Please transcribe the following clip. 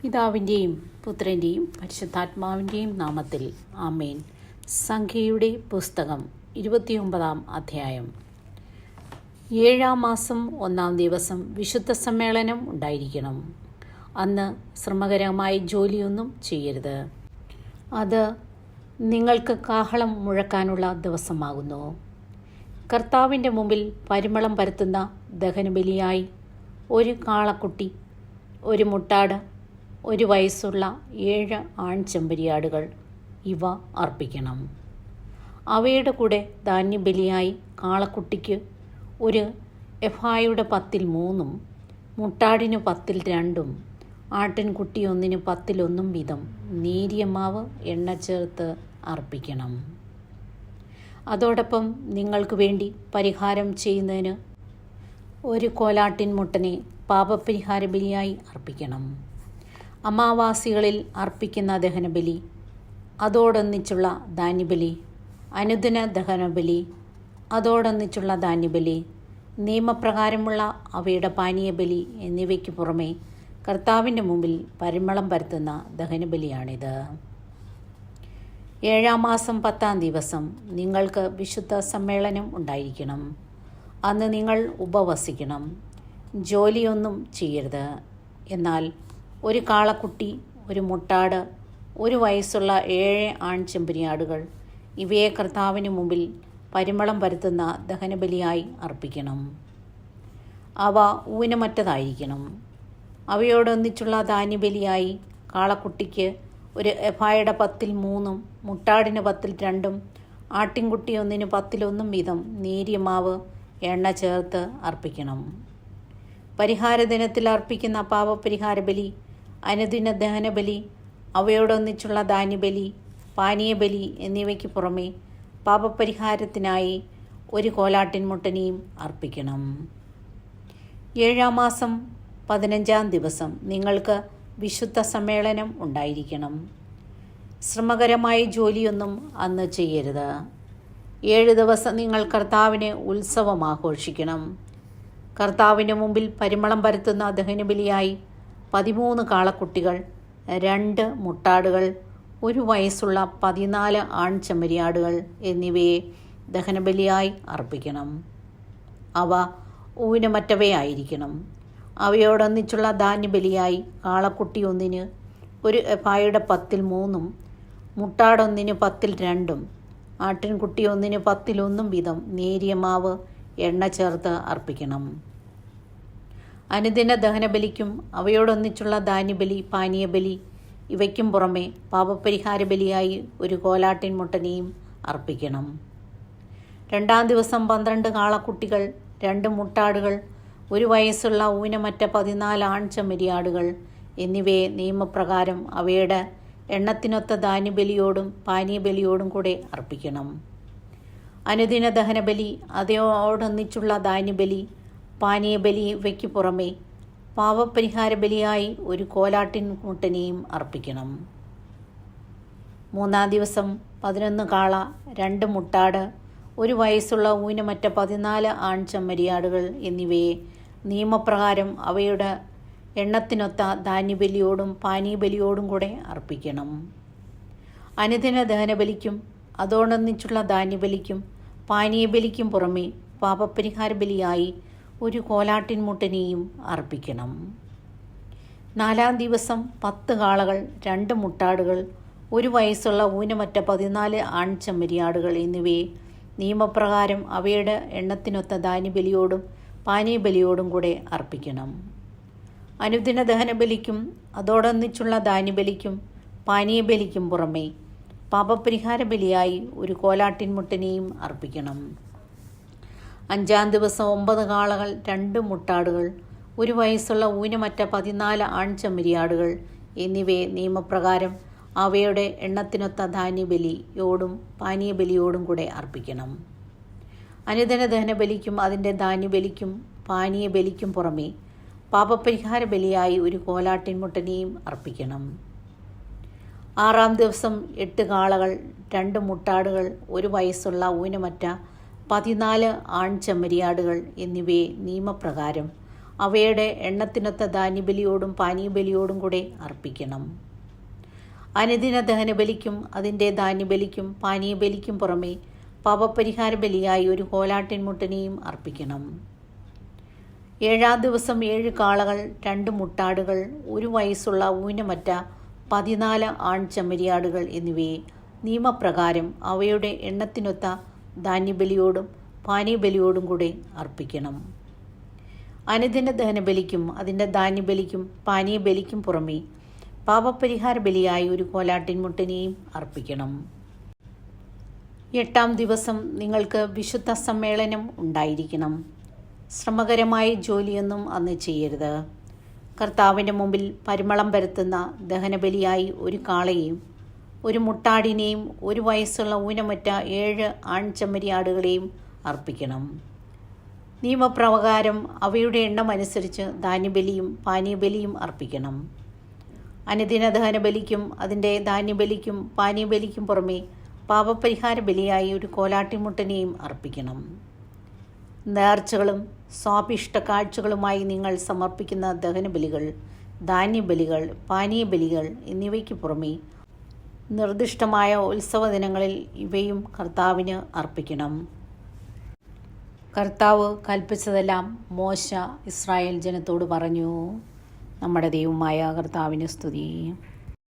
പിതാവിൻ്റെയും പുത്രൻ്റെയും പരിശുദ്ധാത്മാവിൻ്റെയും നാമത്തിൽ ആമേൻ. സംഖ്യയുടെ പുസ്തകം 29 അധ്യായം. 7 മാസം 1 ദിവസം വിശുദ്ധ സമ്മേളനം ഉണ്ടായിരിക്കണം. അന്ന് ശ്രമകരമായ ജോലിയൊന്നും ചെയ്യരുത്. അത് നിങ്ങൾക്ക് കാഹളം മുഴക്കാനുള്ള ദിവസമാകുന്നു. കർത്താവിൻ്റെ മുമ്പിൽ പരിമളം പരത്തുന്ന ദഹനബലിയായി ഒരു കാളക്കുട്ടി, ഒരു മുട്ടാട്, 1 വയസ്സുള്ള 7 ആൺചെമ്പരിയാടുകൾ ഇവ അർപ്പിക്കണം. അവയുടെ കൂടെ ധാന്യബലിയായി കാളക്കുട്ടിക്ക് ഒരു എഫായുടെ 10 3, മുട്ടാടിന് 10 2, ആട്ടിൻകുട്ടി 1 10 1 വീതം നേരിയ മാവ് എണ്ണ ചേർത്ത് അർപ്പിക്കണം. അതോടൊപ്പം നിങ്ങൾക്ക് വേണ്ടി പരിഹാരം ചെയ്യുന്നതിന് ഒരു കോലാട്ടിൻ മുട്ടനെ പാപപരിഹാര ബലിയായി അർപ്പിക്കണം. അമാവാസികളിൽ അർപ്പിക്കുന്ന ദഹനബലി, അതോടൊന്നിച്ചുള്ള ധാന്യബലി, അനുദിന ദഹനബലി, അതോടൊന്നിച്ചുള്ള ധാന്യബലി, നിയമപ്രകാരമുള്ള അവയുടെ പാനീയബലി എന്നിവയ്ക്ക് പുറമെ കർത്താവിൻ്റെ മുമ്പിൽ പരിമളം പരത്തുന്ന ദഹനബലിയാണിത്. 7 മാസം 10 ദിവസം നിങ്ങൾക്ക് വിശുദ്ധ സമ്മേളനം ഉണ്ടായിരിക്കണം. അന്ന് നിങ്ങൾ ഉപവസിക്കണം, ജോലിയൊന്നും ചെയ്യരുത്. എന്നാൽ ഒരു കാളക്കുട്ടി, ഒരു മുട്ടാട്, 1 വയസ്സുള്ള 7 ആൺചെമ്പരിയാടുകൾ ഇവയെ കർത്താവിന് മുമ്പിൽ പരിമളം പരത്തുന്ന ദഹനബലിയായി അർപ്പിക്കണം. അവ ഊനമറ്റതായിരിക്കണം. അവയോടൊന്നിച്ചുള്ള ധാന്യബലിയായി കാളക്കുട്ടിക്ക് ഒരു എഫായുടെ 10 3, മുട്ടാടിന് 10 2, ആട്ടിൻകുട്ടി 1 10 1 വീതം നേരിയ മാവ് എണ്ണ ചേർത്ത് അർപ്പിക്കണം. പരിഹാര ദിനത്തിൽ അർപ്പിക്കുന്ന പാപപരിഹാര ബലി, അനുദിന ദഹനബലി, അവയോടൊന്നിച്ചുള്ള ധാന്യബലി, പാനീയബലി എന്നിവയ്ക്ക് പുറമെ പാപപരിഹാരത്തിനായി ഒരു കോലാട്ടിൻ മുട്ടനെയും അർപ്പിക്കണം. 7 മാസം 15 ദിവസം നിങ്ങൾക്ക് വിശുദ്ധ സമ്മേളനം ഉണ്ടായിരിക്കണം. ശ്രമകരമായ ജോലിയൊന്നും അന്ന് ചെയ്യരുത്. 7 ദിവസം നിങ്ങൾ കർത്താവിന് ഉത്സവം ആഘോഷിക്കണം. കർത്താവിന് മുമ്പിൽ പരിമളം പരത്തുന്ന ദഹനബലിയായി 13 കാളക്കുട്ടികൾ, 2 മുട്ടാടുകൾ, 1 വയസ്സുള്ള 14 ആൺചെമ്മരിയാടുകൾ എന്നിവയെ ദഹനബലിയായി അർപ്പിക്കണം. അവ ഊനമറ്റവയായിരിക്കണം. അവയോടൊന്നിച്ചുള്ള ധാന്യബലിയായി കാളക്കുട്ടി 1 ഒരു എഫായുടെ 10 3, മുട്ടാട് 1 10 2, ആട്ടിൻകുട്ടി 1 10 1 വീതം നേരിയ മാവ് എണ്ണ ചേർത്ത് അർപ്പിക്കണം. അനുദിന ദഹനബലിക്കും അവയോടൊന്നിച്ചുള്ള ധാന്യബലി, പാനീയബലി ഇവയ്ക്കും പുറമെ പാപപരിഹാര ബലിയായി ഒരു കോലാട്ടിൻ മുട്ടനെയും അർപ്പിക്കണം. 2 ദിവസം 12 കാളക്കുട്ടികൾ, 2 മുട്ടാടുകൾ, 1 വയസ്സുള്ള ഊനമറ്റ 14 ആൺചെമ്മരിയാടുകൾ എന്നിവയെ നിയമപ്രകാരം അവയുടെ എണ്ണത്തിനൊത്ത ധാന്യബലിയോടും പാനീയബലിയോടും കൂടെ അർപ്പിക്കണം. അനുദിന ദഹനബലി, അതോടൊന്നിച്ചുള്ള ധാന്യബലി, പാനീയബലി ഇവയ്ക്ക് പുറമെ പാപപരിഹാര ബലിയായി ഒരു കോലാട്ടിൻ മുട്ടനെയും അർപ്പിക്കണം. 3 ദിവസം 11 കാള, 2 മുട്ടാട്, 1 വയസ്സുള്ള ഊനമറ്റ 14 ആൺചെമ്മരിയാടുകൾ എന്നിവയെ നിയമപ്രകാരം അവയുടെ എണ്ണത്തിനൊത്ത ധാന്യബലിയോടും പാനീയബലിയോടും കൂടെ അർപ്പിക്കണം. അനുദിന ദഹനബലിക്കും അതോടൊന്നിച്ചുള്ള ധാന്യബലിക്കും പാനീയബലിക്കും പുറമെ പാപപരിഹാര ബലിയായി ഒരു കോലാട്ടിൻ മുട്ടനെയും അർപ്പിക്കണം. 4 ദിവസം 10 കാളകൾ, 2 മുട്ടാടുകൾ, 1 വയസ്സുള്ള ഊനമറ്റ 14 ആൺചെമ്മരിയാടുകൾ എന്നിവയെ നിയമപ്രകാരം അവയുടെ എണ്ണത്തിനൊത്ത ധാന്യബലിയോടും പാനീയബലിയോടും കൂടെ അർപ്പിക്കണം. അനുദിന ദഹനബലിക്കും അതോടൊന്നിച്ചുള്ള ധാന്യബലിക്കും പാനീയബലിക്കും പുറമെ പാപപരിഹാര ബലിയായി ഒരു കോലാട്ടിൻ മുട്ടനെയും അർപ്പിക്കണം. 5 ദിവസം 9 കാളകൾ, 2 മുട്ടാടുകൾ, 1 വയസ്സുള്ള ഊനമറ്റ 14 ആൺചെമ്മരിയാടുകൾ എന്നിവയെ നിയമപ്രകാരം അവയുടെ എണ്ണത്തിനൊത്ത ധാന്യബലിയോടും പാനീയബലിയോടും കൂടെ അർപ്പിക്കണം. അനുദിന ദഹനബലിക്കും അതിൻ്റെ ധാന്യബലിക്കും പാനീയബലിക്കും പുറമെ പാപപരിഹാര ബലിയായി ഒരു കോലാട്ടിൻ മുട്ടനെയും അർപ്പിക്കണം. 6 ദിവസം 8 കാളകൾ, 2 മുട്ടാടുകൾ, 1 വയസ്സുള്ള ഊനമറ്റ 14 ആൺചെമ്മരിയാടുകൾ എന്നിവയെ നിയമപ്രകാരം അവയുടെ എണ്ണത്തിനൊത്ത ധാന്യബലിയോടും പാനീയബലിയോടും കൂടെ അർപ്പിക്കണം. അനുദിന ദഹനബലിക്കും അതിൻ്റെ ധാന്യബലിക്കും പാനീയബലിക്കും പുറമെ പാപപരിഹാര ബലിയായി ഒരു കോലാട്ടിൻമുട്ടനെയും അർപ്പിക്കണം. 7-ാം ദിവസം 7 കാളകൾ, 2 മുട്ടാടുകൾ, 1 വയസ്സുള്ള ഊനമറ്റ 14 ആൺചെമ്മരിയാടുകൾ എന്നിവയെ നിയമപ്രകാരം അവയുടെ എണ്ണത്തിനൊത്ത ധാന്യബലിയോടും പാനീയബലിയോടും കൂടെ അർപ്പിക്കണം. അനുദിന ദഹനബലിക്കും അതിൻ്റെ ധാന്യബലിക്കും പാനീയബലിക്കും പുറമെ പാപപരിഹാര ബലിയായി ഒരു കോലാട്ടിൻമുട്ടനെയും അർപ്പിക്കണം. 8-ാം ദിവസം നിങ്ങൾക്ക് വിശുദ്ധ സമ്മേളനം ഉണ്ടായിരിക്കണം. ശ്രമകരമായ ജോലിയൊന്നും അന്ന് ചെയ്യരുത്. കർത്താവിൻ്റെ മുമ്പിൽ പരിമളം പരത്തുന്ന ദഹനബലിയായി 1 കാളയെയും 1 മുട്ടാടിനെയും 1 വയസ്സുള്ള ഊനമറ്റ 7 ആൺചെമ്മരിയാടുകളെയും അർപ്പിക്കണം. നിയമപ്രകാരം അവയുടെ എണ്ണം അനുസരിച്ച് ധാന്യബലിയും പാനീയബലിയും അർപ്പിക്കണം. അനുദിന ദഹനബലിക്കും അതിൻ്റെ ധാന്യബലിക്കും പാനീയബലിക്കും പുറമെ പാപപരിഹാര ബലിയായി ഒരു കോലാട്ടിൻമുട്ടനെയും അർപ്പിക്കണം. നേർച്ചകളും സ്വാഭിഷ്ട കാഴ്ചകളുമായി നിങ്ങൾ സമർപ്പിക്കുന്ന ദഹനബലികൾ, ധാന്യബലികൾ, പാനീയബലികൾ എന്നിവയ്ക്ക് പുറമെ നിർദ്ദിഷ്ടമായ ഉത്സവ ദിനങ്ങളിൽ ഇവയും കർത്താവിന് അർപ്പിക്കണം. കർത്താവ് കൽപ്പിച്ചതെല്ലാം മോശ ഇസ്രായേൽ ജനത്തോട് പറഞ്ഞു. നമ്മുടെ ദൈവമായ കർത്താവിന് സ്തുതി.